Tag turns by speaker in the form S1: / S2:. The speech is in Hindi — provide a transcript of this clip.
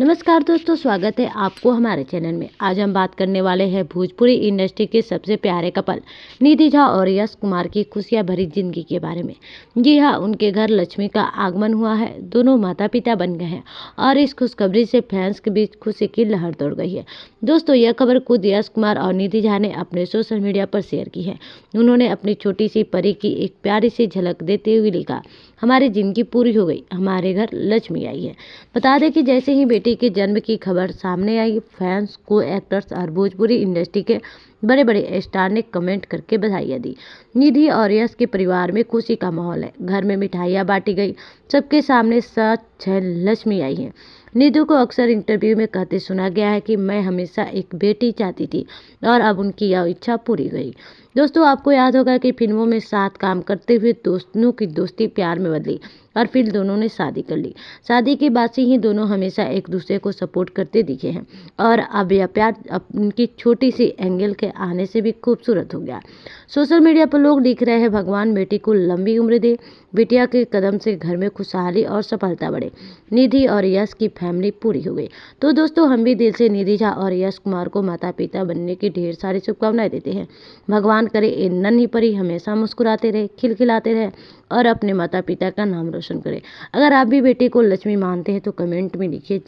S1: नमस्कार दोस्तों, स्वागत है आपको हमारे चैनल में। आज हम बात करने वाले हैं भोजपुरी इंडस्ट्री के सबसे प्यारे कपल निधि झा और यश कुमार की खुशियां भरी जिंदगी के बारे में। जी हाँ, उनके घर लक्ष्मी का आगमन हुआ है। दोनों माता पिता बन गए हैं और इस खुशखबरी से फैंस के बीच खुशी की लहर दौड़ गई है। दोस्तों, यह खबर खुद यश कुमार और निधि झा ने अपने सोशल मीडिया पर शेयर की है। उन्होंने अपनी छोटी सी परी की एक प्यारी सी झलक देते हुए लिखा, हमारी जिंदगी पूरी हो गई, हमारे घर लक्ष्मी आई है। बता दें कि जैसे ही बेटी के जन्म की खबर सामने आई, फैंस को एक्टर्स और भोजपुरी इंडस्ट्री के बड़े बड़े स्टार ने कमेंट करके बधाइयाँ दी। निधि और यश के परिवार में खुशी का माहौल है। घर में मिठाइयाँ बांटी गई, सबके सामने सच है लक्ष्मी आई है। निधि को अक्सर इंटरव्यू में कहते सुना गया है कि मैं हमेशा एक बेटी चाहती थी और अब उनकी यह इच्छा पूरी गई। दोस्तों, आपको याद होगा कि फिल्मों में साथ काम करते हुए दोस्तों की दोस्ती प्यार में बदली और फिर दोनों ने शादी कर ली। शादी के बाद से ही दोनों हमेशा एक दूसरे को सपोर्ट करते दिखे हैं और अब यह प्यार उनकी छोटी सी एंगल के आने से भी खूबसूरत हो गया। सोशल मीडिया पर लोग लिख रहे हैं, भगवान बेटी को लंबी उम्र दे, बिटिया के कदम से घर में खुशहाली और सफलता बढ़े। निधि और यश की फैमिली पूरी हो गई। तो दोस्तों, हम भी दिल से निधि झा और यश कुमार को माता पिता बनने की ढेर सारी शुभकामनाएं देते हैं। भगवान करे ये नन्ही परी हमेशा मुस्कुराते रहे, खिलखिलाते रहे और अपने माता पिता का नाम रोशन करे। अगर आप भी बेटी को लक्ष्मी मानते हैं तो कमेंट में लिखिए।